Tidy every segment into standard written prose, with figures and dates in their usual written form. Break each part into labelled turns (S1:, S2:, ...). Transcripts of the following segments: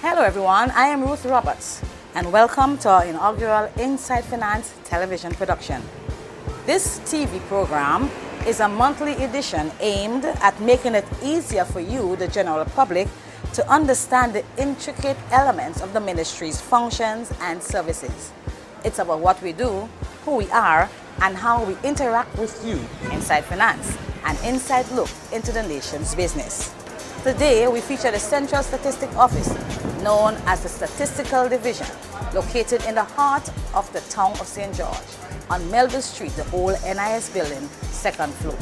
S1: Hello everyone, I am Ruth Roberts and welcome to our inaugural Inside Finance television production. This TV program is a monthly edition aimed at making it easier for you, the general public, to understand the intricate elements of the ministry's functions and services. It's about what we do, who we are, and how we interact with you inside finance, an inside look into the nation's business. Today, we feature the Central Statistic Office, known as the Statistical Division, located in the heart of the town of St. George, on Melville Street, the old NIS building, second floor.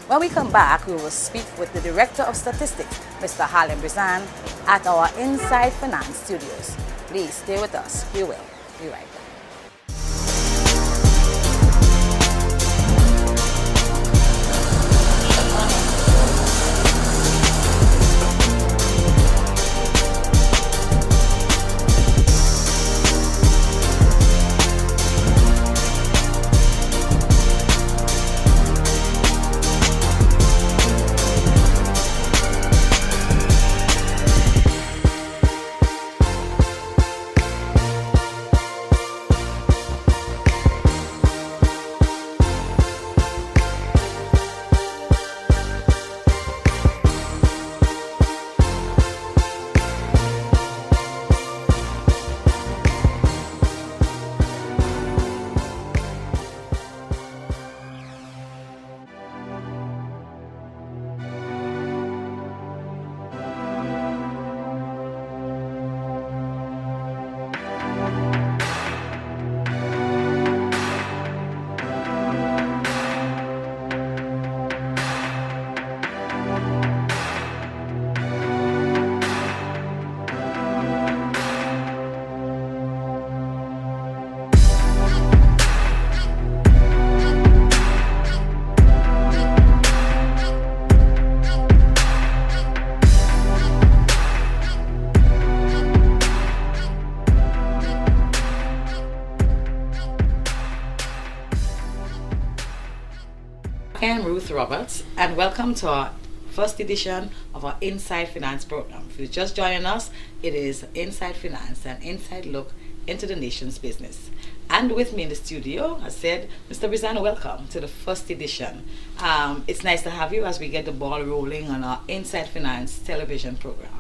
S1: When we come back, we will speak with the Director of Statistics, Mr. Halim Brizan, at our Inside Finance studios. Please stay with us. We will be right back. I am Ruth Roberts and welcome to our first edition of our Inside Finance program. If you're just joining us, it is Inside Finance, an inside look into the nation's business. And with me in the studio, I said, Mr. Brizan, welcome to the first edition. It's nice to have you as we get the ball rolling on our Inside Finance television program.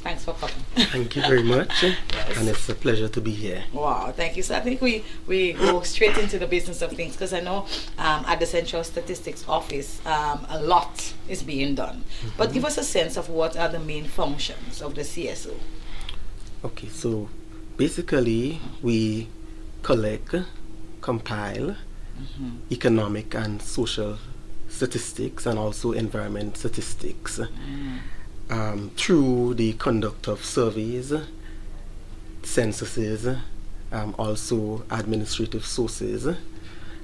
S1: Thanks for coming.
S2: Thank you very much.
S1: Yes.
S2: And it's a pleasure to be here.
S1: Wow, thank you. So I think we go straight into the business of things because I know at the Central Statistics Office a lot is being done. But give us a sense of what are the main functions of the CSO.
S2: Okay, so basically we collect, compile economic and social statistics and also environment statistics. Through the conduct of surveys, censuses, also administrative sources,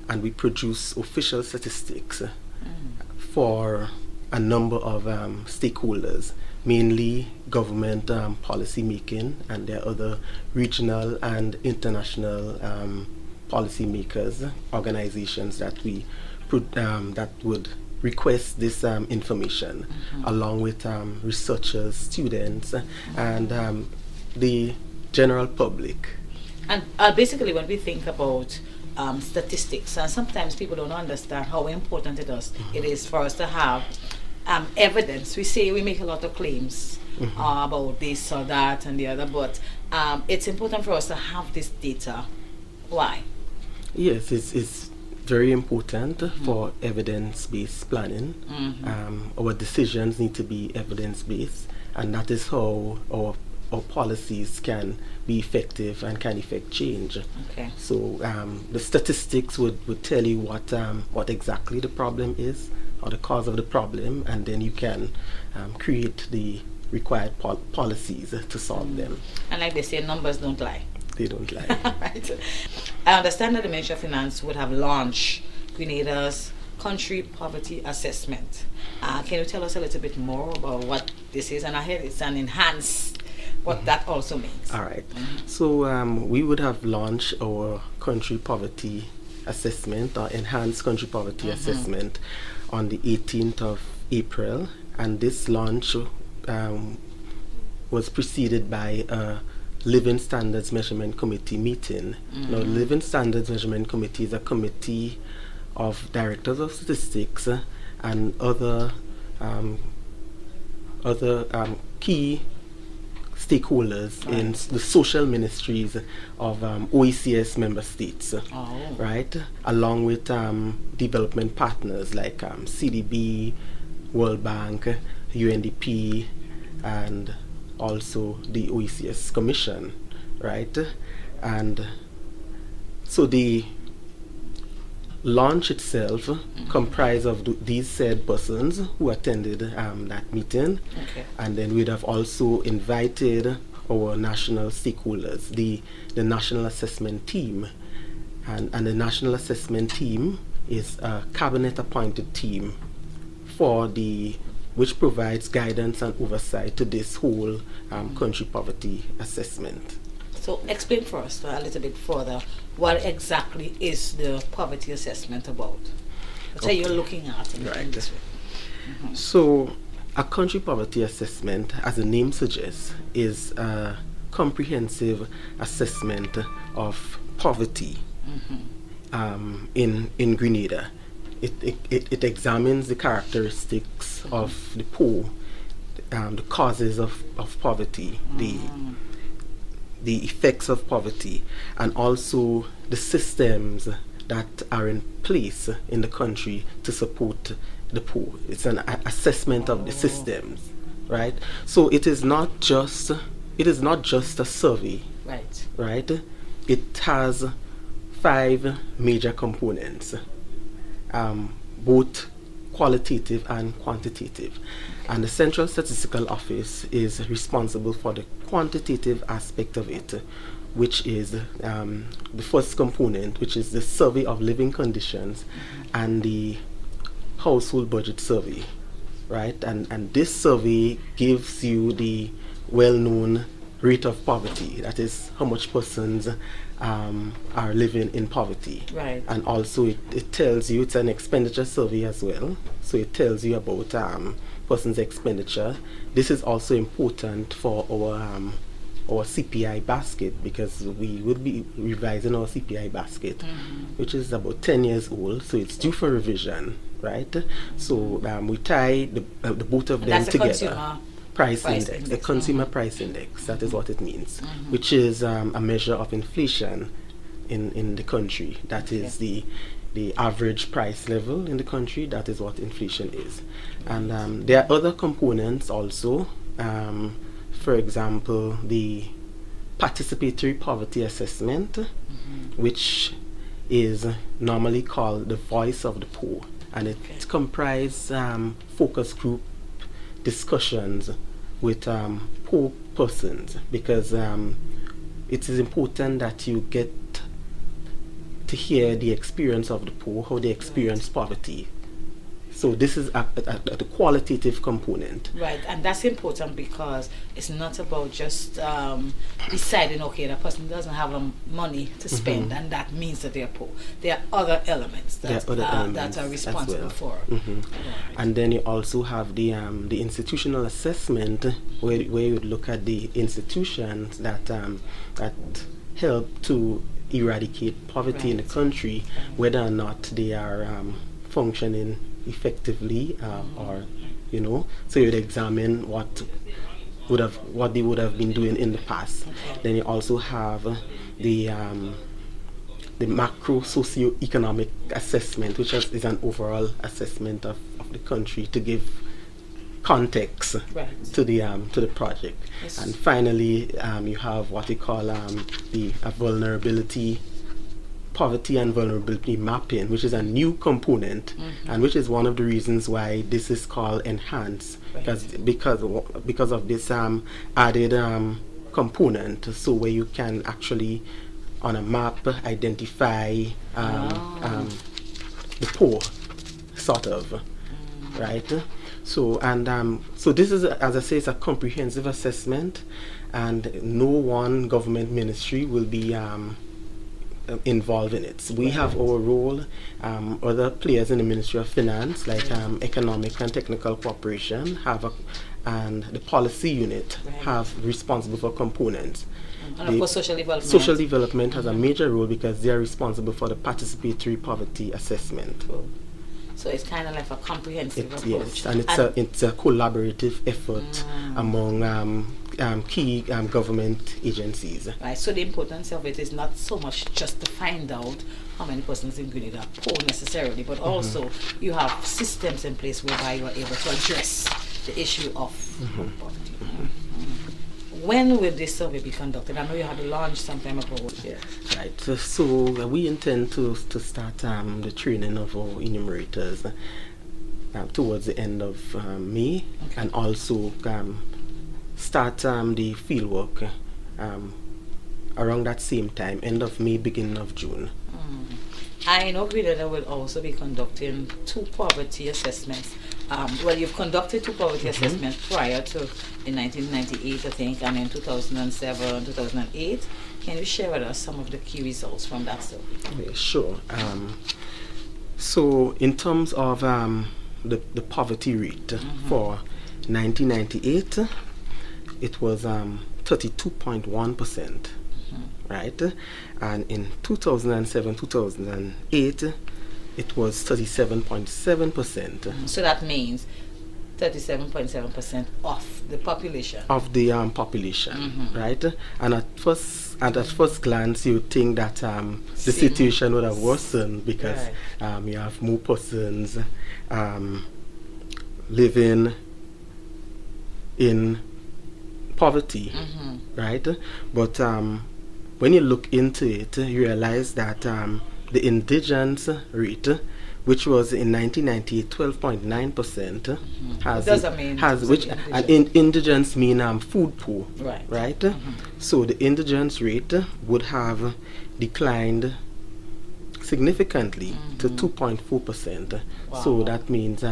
S2: and we produce official statistics for a number of stakeholders, mainly government policy making, and there are other regional and international policy makers, organizations that we that would request this information, along with researchers, students, and the general public.
S1: And basically when we think about statistics, and sometimes people don't understand how important it is for us to have evidence. We make a lot of claims about this or that and the other, but it's important for us to have this data. Why?
S2: Yes, it's very important for evidence-based planning. Our decisions need to be evidence-based, and that is how our policies can be effective and can effect change.
S1: Okay.
S2: So the statistics would tell you what exactly the problem is or the cause of the problem, and then you can create the required policies to solve them.
S1: And like they say, numbers don't lie.
S2: They don't lie.
S1: Right. I understand that the Ministry of Finance would have launched Grenada's Country Poverty Assessment. Can you tell us a little bit more about what this is? And I heard it's an enhanced, what that also means.
S2: All right. So we would have launched our Country Poverty Assessment, or Enhanced Country Poverty Assessment, on the 18th of April. And this launch was preceded by a Living Standards Measurement Committee meeting. Now, Living Standards Measurement Committee is a committee of directors of statistics and other key stakeholders in the social ministries of OECS member states, right? Along with development partners like CDB, World Bank, UNDP, and also the OECS Commission, right? And so the launch itself comprised of these said persons who attended that meeting, and then we'd have also invited our national stakeholders, the National Assessment Team, and the National Assessment Team is a cabinet appointed team which provides guidance and oversight to this whole country poverty assessment.
S1: So explain for us a little bit further, what exactly is the poverty assessment about? What are you looking at in this way?
S2: So a country poverty assessment, as the name suggests, is a comprehensive assessment of poverty in Grenada. It examines the characteristics of the poor, the causes of poverty, the effects of poverty, and also the systems that are in place in the country to support the poor. It's an assessment of the systems, right? So it is not just a survey, right? It has 5 major components, both qualitative and quantitative. And the Central Statistical Office is responsible for the quantitative aspect of it, which is the first component, which is the survey of living conditions and the household budget survey, right? And this survey gives you the well-known rate of poverty, that is how much persons are living in poverty.
S1: Right.
S2: And also it tells you, it's an expenditure survey as well, so it tells you about person's expenditure. This is also important for our CPI basket, because we would be revising our CPI basket, which is about 10 years old, so it's due for revision, right? So we tie the both of them together. Price index, the consumer price index, that is what it means, which is a measure of inflation in the country. That is the average price level in the country. That is what inflation is. And there are other components also. For example, the participatory poverty assessment, which is normally called the voice of the poor, and it comprises focus group discussions with poor persons, because it is important that you get to hear the experience of the poor, how they experience poverty. So this is the qualitative component.
S1: Right, and that's important because it's not about just deciding, okay, the person doesn't have money to spend, and that means that they're poor. There are other elements that are responsible for.
S2: Right. And then you also have the institutional assessment, where you look at the institutions that help to eradicate poverty in the country, whether or not they are functioning effectively, or so you'd examine what they would have been doing in the past. Then you also have the macro socio-economic assessment, which is an overall assessment of the country to give context to the project. Yes. And finally, you have what we call the vulnerability, poverty and vulnerability mapping, which is a new component, and which is one of the reasons why this is called enhanced, because of this added component, so where you can actually on a map identify the poor, sort of, right? So so this is, as I say, it's a comprehensive assessment, and no one government ministry will be involved in it. So we have our role. Other players in the Ministry of Finance, like Economic and Technical Cooperation, and the policy unit have responsible for components.
S1: And of course, social development.
S2: Social development has a major role because they are responsible for the participatory poverty assessment.
S1: Cool. So it's kind of like a comprehensive approach.
S2: Yes, and it's a collaborative effort among key government agencies.
S1: Right. So the importance of it is not so much just to find out how many persons in Grenada are poor necessarily, but also you have systems in place whereby you are able to address the issue of poverty. When will this survey be conducted? I know you had a launch some time ago.
S2: Yeah. Right. So we intend to start the training of our enumerators towards the end of May, and also start the field work around that same time, end of May, beginning of June.
S1: I know Grenada will also be conducting 2 poverty assessments. Well, you've conducted 2 poverty assessments prior to in 1998, I think, and in 2007, 2008. Can you share with us some of the key results from that survey?
S2: Yeah, sure. So in terms of the poverty rate for 1998, it was 32.1%, right? And in 2007, 2008, it was 37.7%.
S1: So that means 37.7% of the population.
S2: Of the population, right? And at first glance, you would think that the situation would have worsened because you have more persons living in poverty, right? But when you look into it, you realize that the indigence rate, which was in 1998 12.9%, indigence mean food poor, right? So the indigence rate would have declined significantly to 2.4%. So that means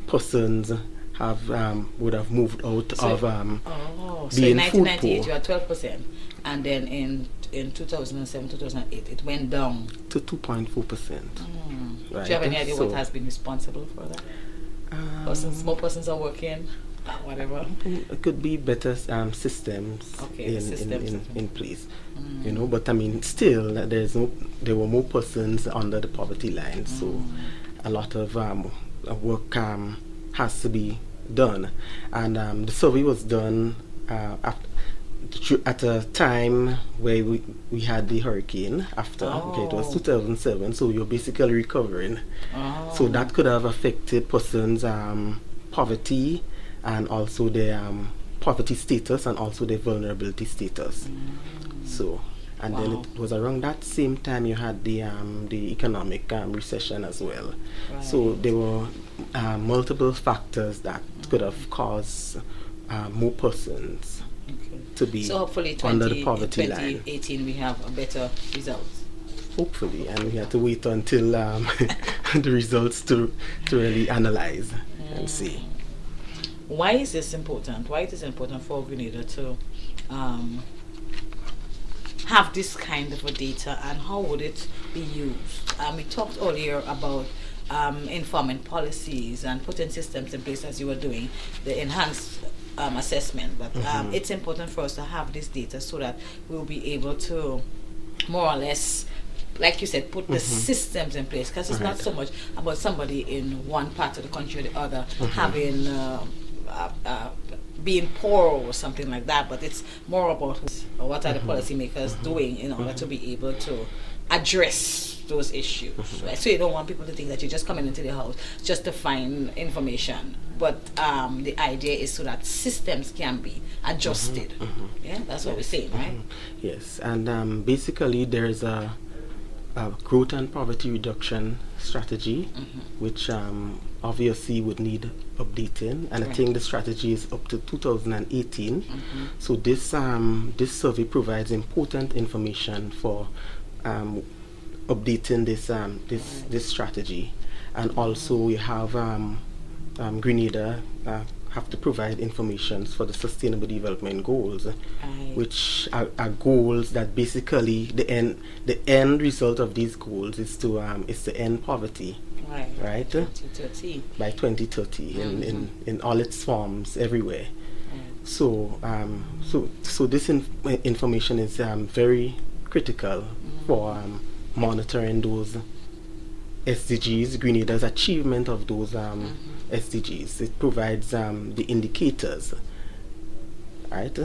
S2: persons would have moved out of being
S1: in
S2: food
S1: 1998
S2: poor.
S1: you had 12%, and then in 2007, 2008 it went down
S2: to 2.4%. Right.
S1: Do you have any idea what has been responsible for that? More persons are working, whatever.
S2: It could be better systems in place, you know. But I mean, still, there were more persons under the poverty line, so a lot of work has to be done. And the survey was done at a time where we had the hurricane after. It was 2007, so you're basically recovering. So that could have affected persons' poverty, and also their poverty status, and also their vulnerability status. So, and then it was around that same time you had the economic recession as well. So there were multiple factors that could have caused more persons to be
S1: hopefully
S2: under the poverty line.
S1: 2018 we have a better result.
S2: Hopefully, and we have to wait until the results to really analyze and see.
S1: Why is this important? Why it is important for Grenada to have this kind of a data, and how would it be used? We talked earlier about informing policies and putting systems in place as you were doing the enhanced assessment, but it's important for us to have this data so that we'll be able to more or less, like you said, put the systems in place, because it's not so much about somebody in one part of the country or the other having being poor or something like that, but it's more about what are the policymakers doing in order to be able to address those issues. Right? So you don't want people to think that you're just coming into the house just to find information, but the idea is so that systems can be adjusted. Yeah, that's what we're saying, right?
S2: Yes, and basically there's a growth and poverty reduction strategy, which obviously would need updating, and I think the strategy is up to 2018. So this survey provides important information for updating this strategy. And also we have Grenada have to provide information for the Sustainable Development Goals,
S1: Right.
S2: which are goals that basically the end result of these goals is to end poverty. Right.
S1: 2030.
S2: By 2030 in all its forms everywhere.
S1: Right.
S2: So this information is very critical for monitoring those SDGs, Grenada's achievement of those SDGs. It provides the indicators, right?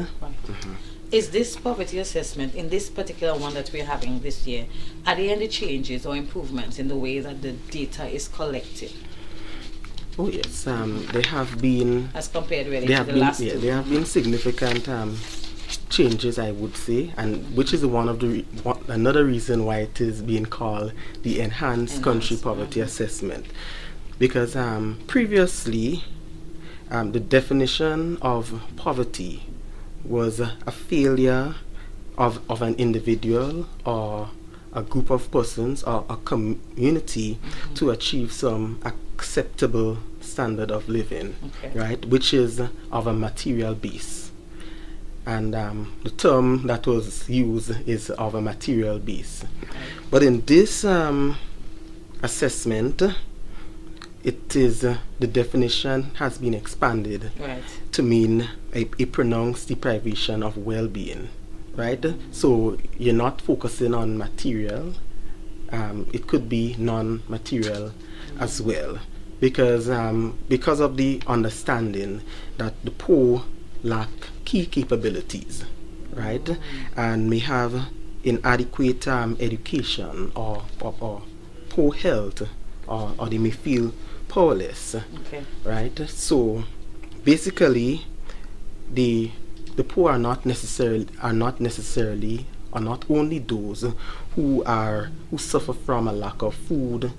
S1: Is this poverty assessment, in this particular one that we're having this year, are there any changes or improvements in the way that the data is collected?
S2: Oh yes, there have been,
S1: as compared really to the last two.
S2: There have been significant changes, I would say, and which is one of the another reason why it is being called the Enhanced Country Poverty Assessment, because previously the definition of poverty was a failure of an individual or a group of persons or a community to achieve some acceptable standard of living, right, which is of a material base. And the term that was used is of a material base. But in this assessment, it is the definition has been expanded to mean a pronounced deprivation of well-being, right? So you're not focusing on material. It could be non-material as well, because of the understanding that the poor lack key capabilities, right, and may have inadequate education or poor health, or they may feel powerless, right? So basically, the poor are not only those who suffer from a lack of food,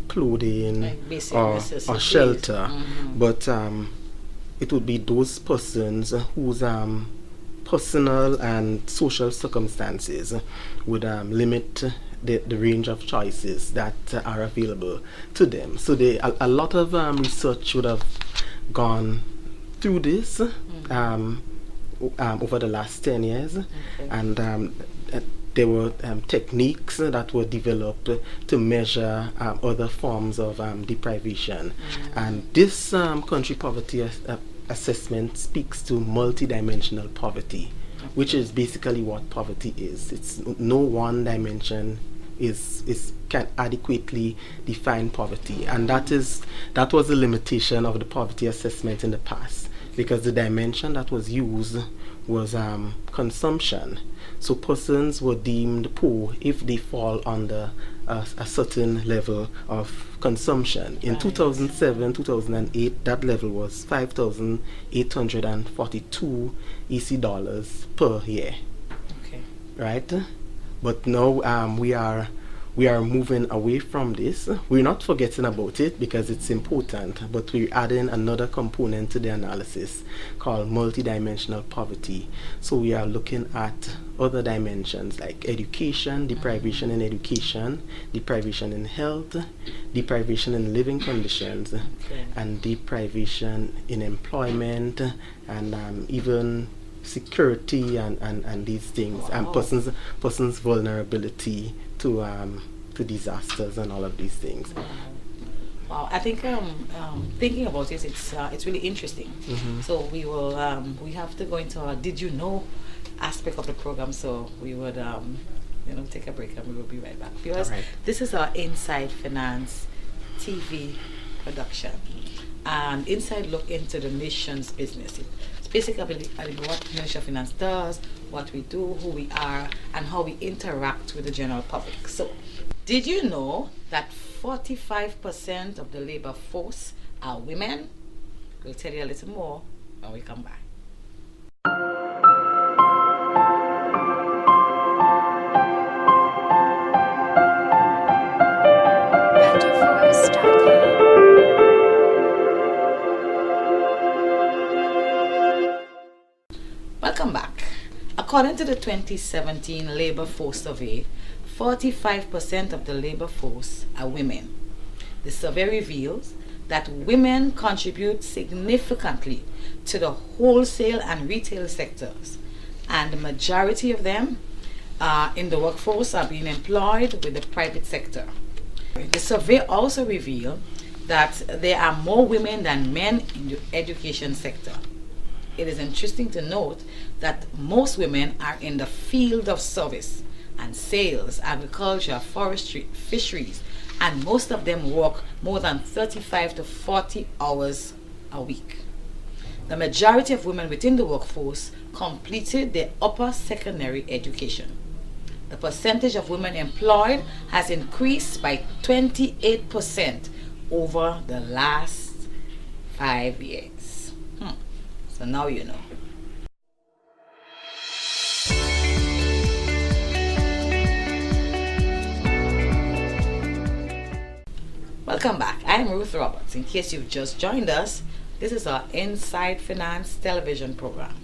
S2: clothing, or shelter, but it would be those persons whose personal and social circumstances would limit the range of choices that are available to them. So a lot of research would have gone through this over the last 10 years, and there were techniques that were developed to measure other forms of deprivation. And this country poverty assessment speaks to multidimensional poverty, which is basically what poverty is. It's no one dimension can adequately define poverty, and that was the limitation of the poverty assessment in the past, because the dimension that was used was consumption. So persons were deemed poor if they fall under a certain level of consumption. In 2007, 2008, that level was 5,842 EC dollars per year. Right? But now we are moving away from this. We're not forgetting about it because it's important, but we're adding another component to the analysis called multidimensional poverty. So we are looking at other dimensions like education, deprivation in education, deprivation in health, deprivation in living conditions, and deprivation in employment, and even security and these things, and persons vulnerability to disasters and all of these things.
S1: Wow, I think thinking about it, it's really interesting. So we will we have to go into our did you know aspect of the program. So we would take a break and we will be right back, because this is our Inside Finance TV production, and inside look into the nation's business. It's basically what Ministry of Finance does, what we do, who we are, and how we interact with the general public. So, did you know that 45% of the labor force are women? We'll tell you a little more when we come back. Welcome back. According to the 2017 Labor Force Survey, 45% of the labor force are women. The survey reveals that women contribute significantly to the wholesale and retail sectors, and the majority of them in the workforce are being employed with the private sector. The survey also revealed that there are more women than men in the education sector. It is interesting to note that most women are in the field of service and sales, agriculture, forestry, fisheries, and most of them work more than 35 to 40 hours a week. The majority of women within the workforce completed their upper secondary education. The percentage of women employed has increased by 28% over the last 5 years. So now you know. Welcome back. I'm Ruth Roberts. In case you've just joined us, this is our Inside Finance television program,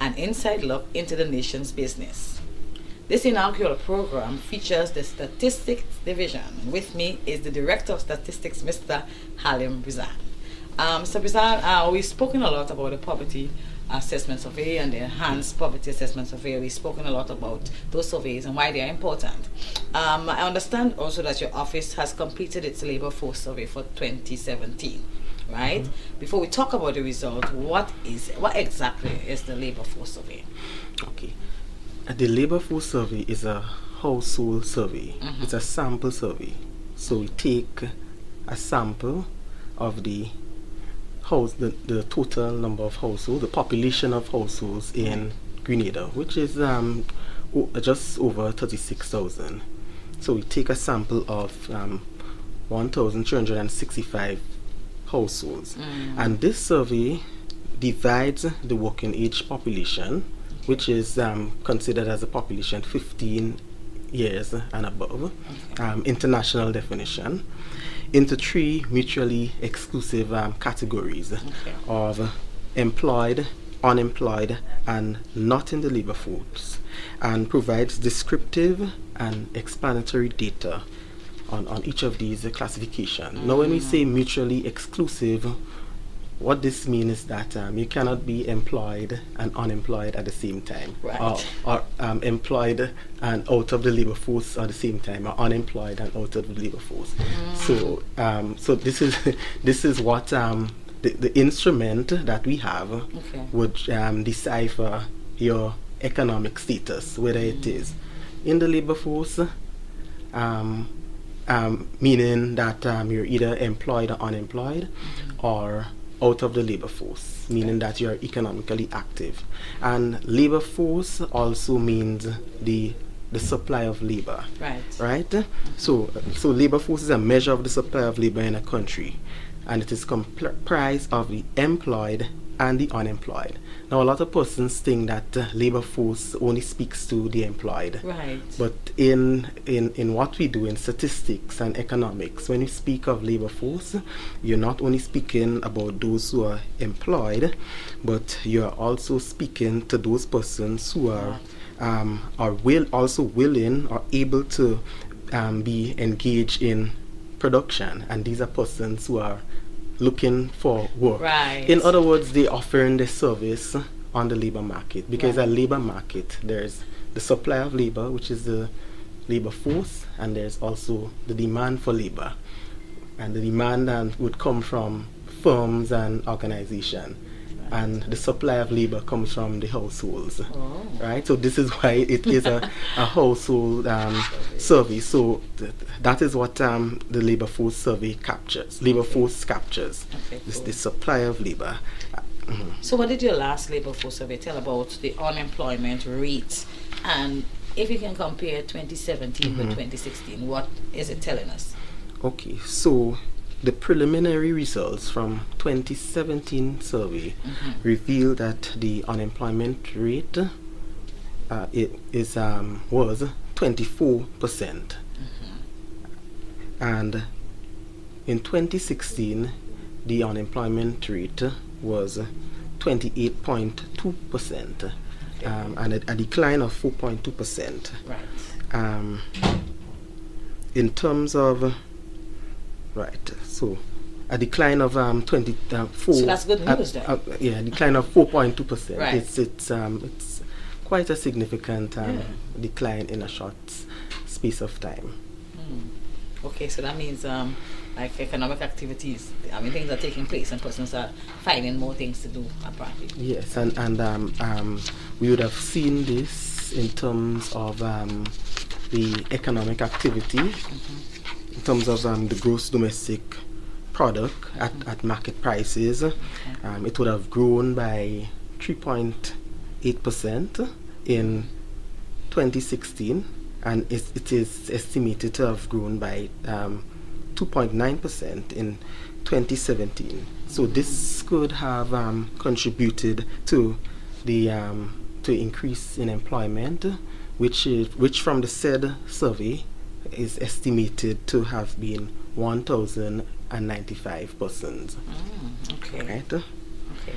S1: an inside look into the nation's business. This inaugural program features the Statistics Division. With me is the Director of Statistics, Mr. Halim Brizan. Mr. Brizan, we've spoken a lot about the Poverty Assessment Survey and the Enhanced Poverty Assessment Survey. We've spoken a lot about those surveys and why they are important. I understand also that your office has completed its labor force survey for 2017, right? Mm-hmm. Before we talk about the result, what exactly is the labor force survey?
S2: Okay. The labor force survey is a household survey. Mm-hmm. It's a sample survey. So we take a sample of the the total number of households, the population of households in Grenada, which is just over 36,000. So we take a sample of 1,365 households. And this survey divides the working age population, which is considered as a population 15 years and above, international definition, into three mutually exclusive categories of employed, unemployed, and not in the labor force, and provides descriptive and explanatory data on each of these classifications. Now, when we say mutually exclusive, what this means is that you cannot be employed and unemployed at the same time, or employed and out of the labor force at the same time, or unemployed and out of the labor force. So this is what the instrument that we have would decipher your economic status, whether it is in the labor force, meaning that you're either employed or unemployed, or out of the labor force, meaning that you're economically active. And labor force also means the supply of labor. Right? So labor force is a measure of the supply of labor in a country, and it is comprised of the employed and the unemployed. Now, a lot of persons think that labor force only speaks to the employed. But in what we do in statistics and economics, when you speak of labor force, you're not only speaking about those who are employed, but you're also speaking to those persons who are also willing or able to be engaged in production, and these are persons who are looking for work. In other words, they offering the service on the labor market, because a labor market, there's the supply of labor, which is the labor force, and there's also the demand for labor, and the demand would come from firms and organizations, and the supply of labor comes from the households. Right? So this is why it is a household survey. So that is what the labor force survey captures. Labor force captures the supply of labor.
S1: So what did your last labor force survey tell about the unemployment rates? And if you can compare 2017 with 2016, what is it telling us?
S2: Okay, so the preliminary results from 2017 survey revealed that the unemployment rate was 24%, and in 2016 the unemployment rate was 28.2%, and a decline of 4.2%. In terms of so a decline of 24.
S1: So that's good news then.
S2: Yeah, a decline of 4.2%.
S1: Right.
S2: It's quite a significant decline in a short space of time.
S1: Okay, so that means like economic activities. I mean, things are taking place and persons are finding more things to do apparently.
S2: Yes, and we would have seen this in terms of the economic activity, in terms of the gross domestic product at market prices. It would have grown by 3.8% in 2016, and it is estimated to have grown by 2.9% in 2017. So this could have contributed to the to increase in employment, which from the said survey is estimated to have been 1,095 persons.
S1: Okay.
S2: Right?
S1: Okay.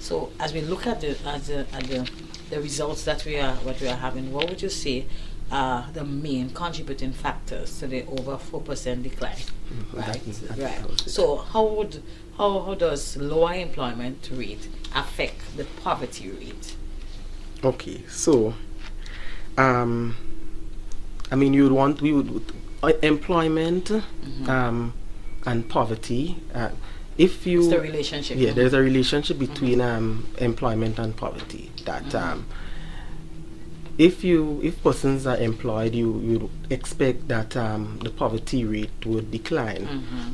S1: So as we look at the results that we are having, what would you say are the main contributing factors to the over 4% decline? Right. Right. So how does lower employment rate affect the poverty rate?
S2: Okay. So I mean, employment and poverty. If you,
S1: what's the relationship?
S2: Yeah, there's a relationship between employment and poverty. That if persons are employed, you expect that the poverty rate would decline,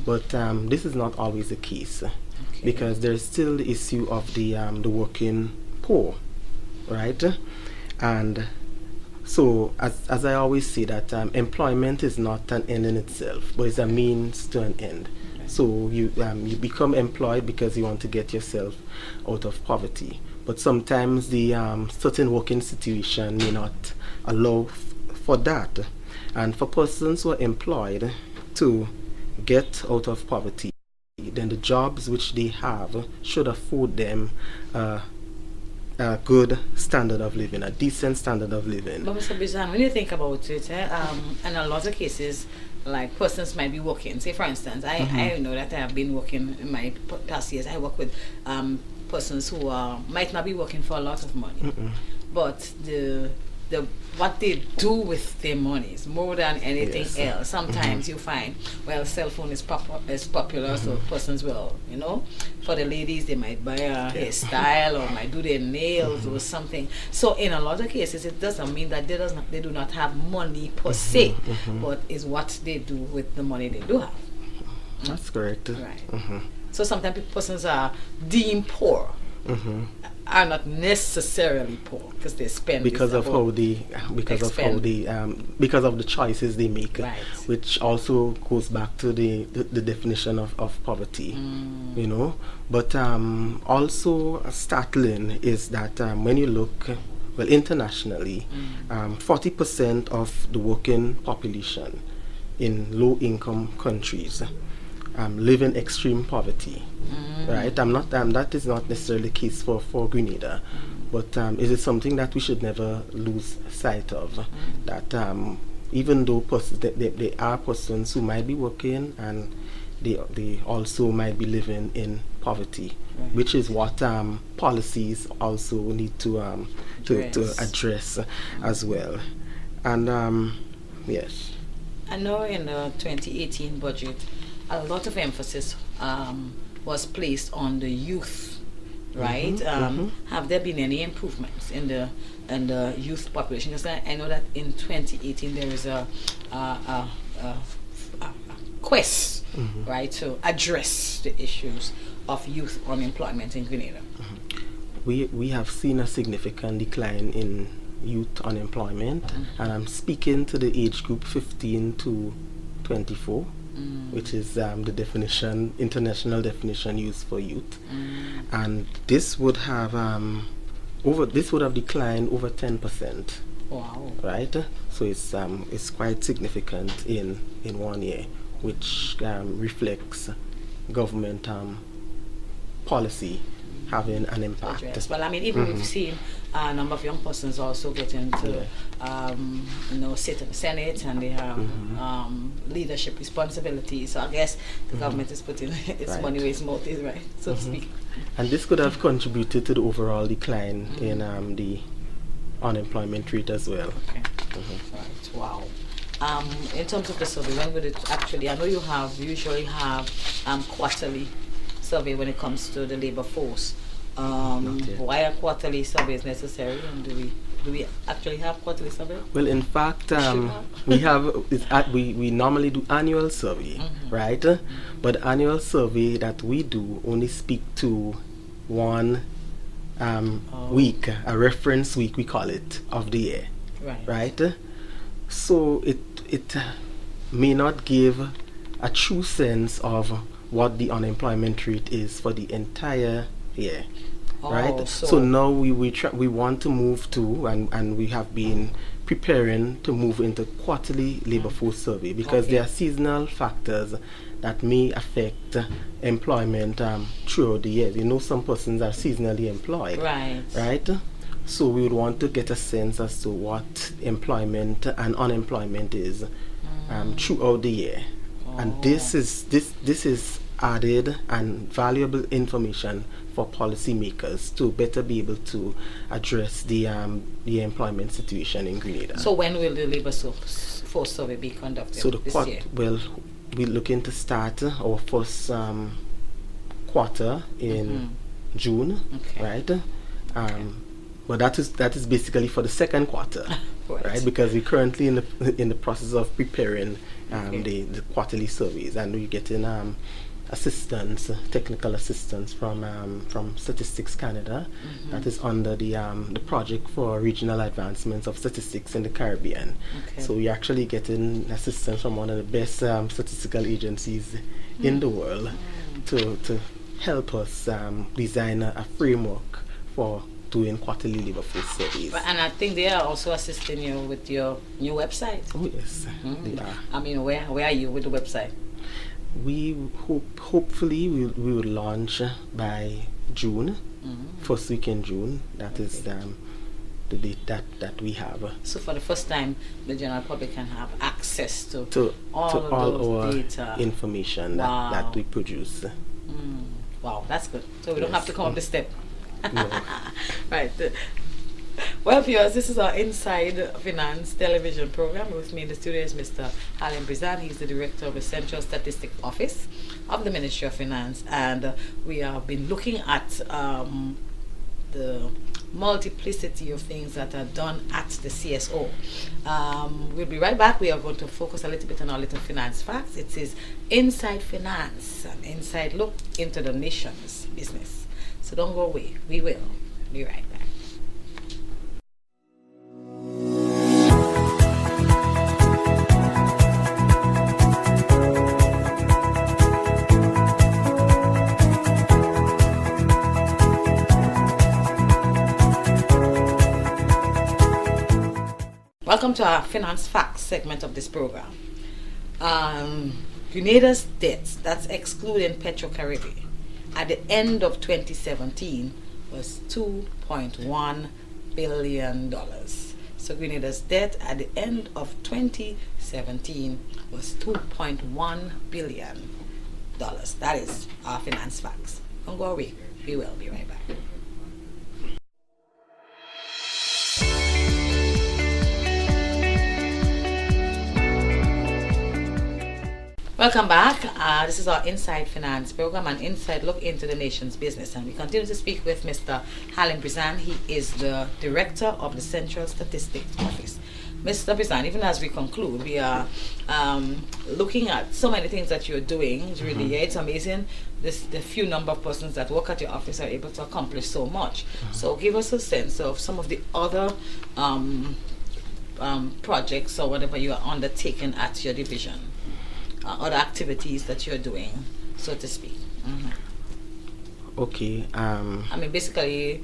S2: but this is not always the case, because there's still the issue of the working poor, right? And so, as I always say, that employment is not an end in itself, but it's a means to an end. So you become employed because you want to get yourself out of poverty. But sometimes the certain working situation may not allow for that. And for persons who are employed to get out of poverty, then the jobs which they have should afford them a good standard of living, a decent standard of living.
S1: But Mr. Brizan, when you think about it, in a lot of cases, like persons might be working. Say, for instance, I know that I have been working in my past years. I work with persons who might not be working for a lot of money, but the what they do with their money is more than anything else. Sometimes you find, well, cell phone is popular, so persons will, for the ladies, they might buy a hairstyle or might do their nails or something. So in a lot of cases, it doesn't mean that they do not have money per se, but is what they do with the money they do have.
S2: That's correct.
S1: Right. So sometimes persons are deemed poor. Are not necessarily poor because they spend
S2: because of the choices they make, which also goes back to the definition of poverty, But also startling is that when you look internationally, 40% of the working population in low-income countries live in extreme poverty. Right? That is not necessarily the case for Grenada, but it is something that we should never lose sight of. That even though there are persons who might be working and they also might be living in poverty, which is what policies also need to address as well. And yes,
S1: I know in the 2018 budget, a lot of emphasis was placed on the youth, right? Have there been any improvements in the youth population? Because I know that in 2018 there is a quest, right, to address the issues of youth unemployment in Grenada.
S2: We have seen a significant decline in youth unemployment, and I'm speaking to the age group 15 to 24. Which is the international definition used for youth, and this would have declined over 10%.
S1: Wow!
S2: Right, so it's quite significant in 1 year, which reflects government policy having an impact.
S1: Address. Well, I mean, even we've seen a number of young persons also get into, sit in the Senate, and they have leadership responsibilities. So I guess the government is putting its money where its mouth is, right, so to speak. And
S2: this could have contributed to the overall decline in the unemployment rate as well.
S1: Okay. Right. Wow. In terms of the survey, when would it actually? I know you usually have quarterly survey when it comes to the labor force. Why are quarterly surveys necessary, and do we actually have quarterly survey?
S2: Well, in fact, we normally do annual survey, right? But annual survey that we do only speak to one week, a reference week, we call it, of the year, right? So it may not give a true sense of what the unemployment rate is for the entire year, right? So now we want to move to, and we have been preparing to move into quarterly labor force survey, because there are seasonal factors that may affect employment throughout the year. You know, some persons are seasonally employed, right? So we would want to get a sense as to what employment and unemployment is throughout the year. And this is added and valuable information for policymakers to better be able to address the employment situation in Grenada.
S1: So when will the labor force survey be conducted?
S2: So
S1: this year?
S2: Well, we're looking to start our first quarter in June, right? But that is basically for the second quarter, right? Because we're currently in the process of preparing the quarterly surveys, and we're getting assistance, technical assistance from Statistics Canada, that is under the project for regional advancements of statistics in the Caribbean. So we're actually getting assistance from one of the best statistical agencies in the world to help us design a framework for doing quarterly labor force surveys.
S1: And I think they are also assisting you with your new website.
S2: Oh yes, they are.
S1: I mean, where are you with the website?
S2: We hopefully we will launch by June, first week in June. That is the date that we have.
S1: So for the first time, the general public can have access to all
S2: our
S1: data,
S2: information that we produce.
S1: Wow, that's good. So we don't have to come up the step.
S2: No.
S1: Right. Well, viewers, this is our Inside Finance television program. With me in the studio is Mr. Halim Brizan. He's the director of the Central Statistic Office of the Ministry of Finance, and we have been looking at the multiplicity of things that are done at the CSO. We'll be right back. We are going to focus a little bit on our little finance facts. It is Inside Finance, an inside look into the nation's business. So don't go away. We will be right back. Welcome to our Finance Facts segment of this program. Grenada's debt, that's excluding Petro-Caribbean, at the end of 2017 was $2.1 billion. So Grenada's debt at the end of 2017 was $2.1 billion. That is our finance facts. Don't go away. We will be right back. Welcome back. This is our Inside Finance program, an inside look into the nation's business. And we continue to speak with Mr. Halim Brizan. He is the director of the Central Statistics Office. Mr. Brizan, even as we conclude, we are looking at so many things that you're doing. It's really, it's amazing. The few number of persons that work at your office are able to accomplish so much. So give us a sense of some of the other projects or whatever you are undertaking at your division. Other activities that you're doing, so to speak.
S2: Okay.
S1: I mean, basically,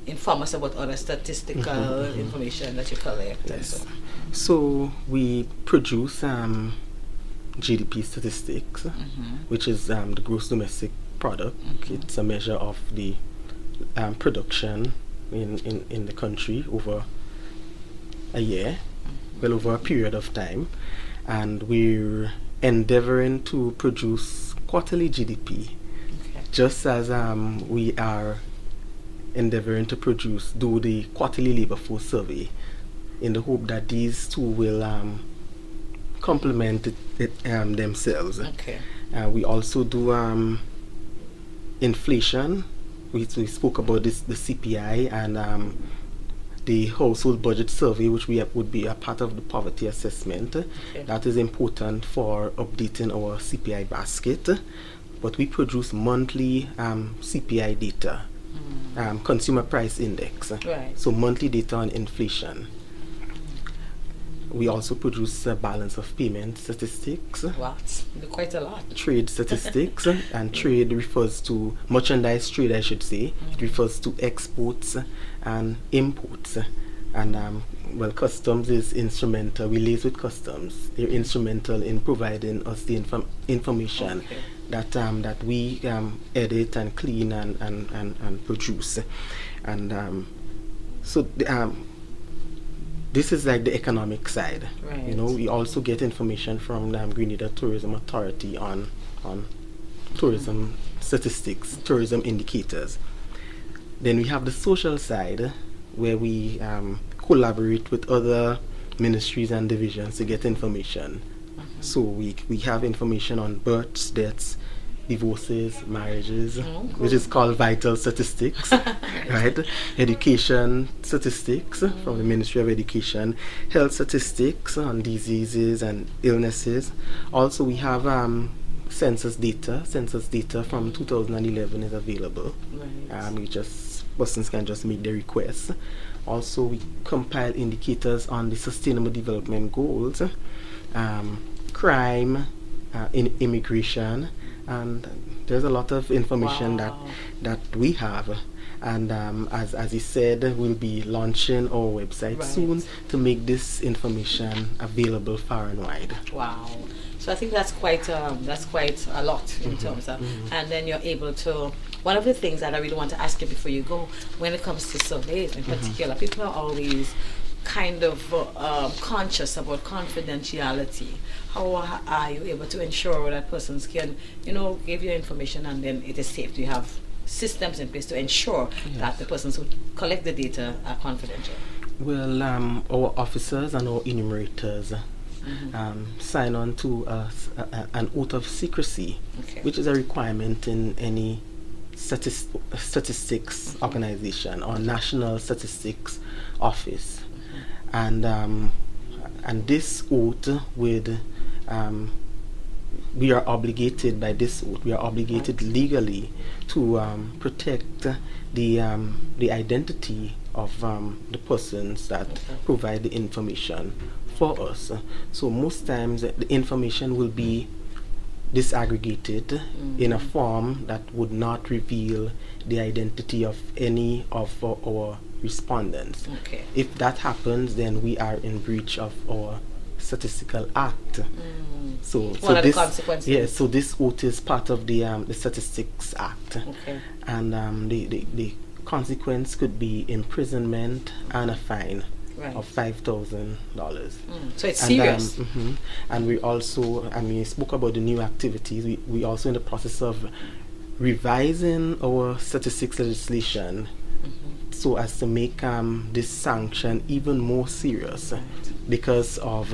S1: inform us about other statistical information that you collect.
S2: Yes. So we produce GDP statistics, which is the gross domestic product. It's a measure of the production in the country over a year, well, over a period of time, and we're endeavoring to produce quarterly GDP, just as we are endeavoring to do the quarterly labor force survey, in the hope that these two will complement themselves. We also do inflation. We spoke about this, the CPI, and the household budget survey, which would be a part of the poverty assessment. That is important for updating our CPI basket. But we produce monthly CPI data, consumer price index. So monthly data on inflation. We also produce balance of payment statistics.
S1: What? Quite a lot.
S2: Trade statistics, and trade refers to merchandise trade, I should say. It refers to exports and imports. And well, customs is instrumental. We liaise with customs. They're instrumental in providing us the information that we edit and clean and produce. And so this is like the economic side. You know, we also get information from the Grenada Tourism Authority on tourism statistics, tourism indicators. Then we have the social side, where we collaborate with other ministries and divisions to get information. So we have information on births, deaths, divorces, marriages, which is called vital statistics, right? Education statistics from the Ministry of Education, health statistics on diseases and illnesses. Also, we have census data. Census data from 2011 is available. Persons can just make their requests. Also, we compile indicators on the Sustainable Development Goals, crime, immigration, and there's a lot of information that we have. And as he said, we'll be launching our website soon to make this information available far and wide.
S1: Wow. So I think that's quite a lot in terms of, and then you're able to. One of the things that I really want to ask you before you go, when it comes to surveys in particular, people are always kind of conscious about confidentiality. How are you able to ensure that persons can, give you information and then it is safe? Do you have systems in place to ensure that the persons who collect the data are confidential?
S2: Well, our officers and our enumerators sign on to an oath of secrecy, which is a requirement in any statistics organization or national statistics office. And this oath we are obligated by this oath. We are obligated legally to protect the identity of the persons that provide the information for us. So most times the information will be disaggregated in a form that would not reveal the identity of any of our respondents. If that happens, then we are in breach of our statistical act. So this consequences. Yes, so this oath is part of the Statistics Act. And the consequence could be imprisonment and a fine of $5,000.
S1: So it's serious.
S2: And we also, we spoke about the new activities. We also in the process of revising our statistics legislation so as to make this sanction even more serious, because of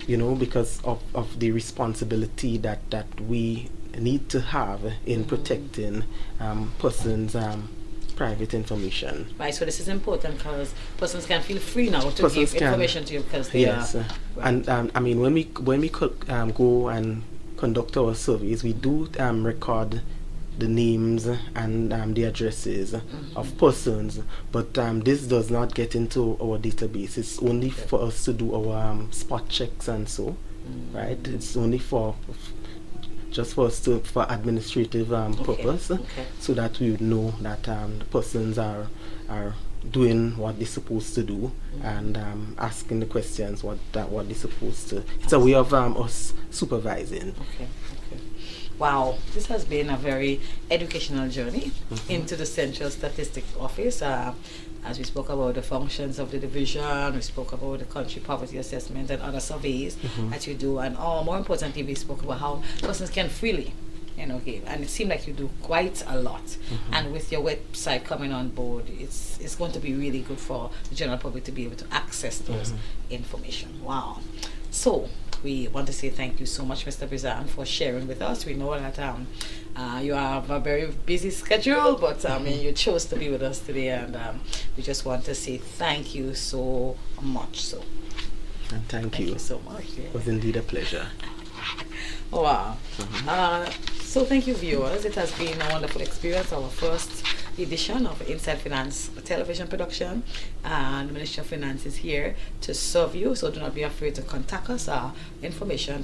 S2: the responsibility that we need to have in protecting persons' private information.
S1: Right, so this is important because persons can feel free now to give information to you because they are.
S2: And when we go and conduct our surveys, we do record the names and the addresses of persons, but this does not get into our database. It's only for us to do our spot checks and so, right? It's only for administrative purpose, so that we would know that the persons are doing what they're supposed to do and asking the questions what they're supposed to. It's a way of us supervising.
S1: Wow, this has been a very educational journey into the Central Statistics Office. As we spoke about the functions of the division, we spoke about the country poverty assessment and other surveys that you do, and more importantly, we spoke about how persons can freely, give. And it seemed like you do quite a lot. And with your website coming on board, it's going to be really good for the general public to be able to access those information. Wow. So we want to say thank you so much, Mr. Brizan, for sharing with us. We know that you have a very busy schedule, but you chose to be with us today, and we just want to say thank you so much. So,
S2: and thank you
S1: so much. Yeah.
S2: It was indeed a pleasure.
S1: Wow. So thank you, viewers. It has been a wonderful experience, our first edition of Inside Finance television production, and the Ministry of Finance is here to serve you, so do not be afraid to contact us. Our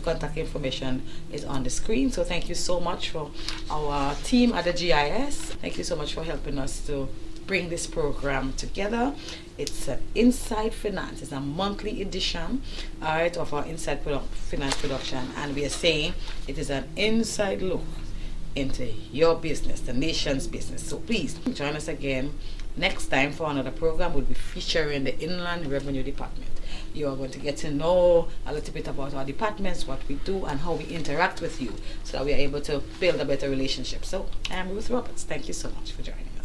S1: contact information is on the screen. So thank you so much for our team at the GIS. Thank you so much for helping us to bring this program together. It's Inside Finance. It's a monthly edition, of our Inside Finance production, and we are saying it is an inside look into your business, the nation's business. So please join us again next time for another program. We'll be featuring the Inland Revenue Department. You are going to get to know a little bit about our departments, what we do, and how we interact with you, so that we are able to build a better relationship. So I'm Ruth Roberts. Thank you so much for joining us.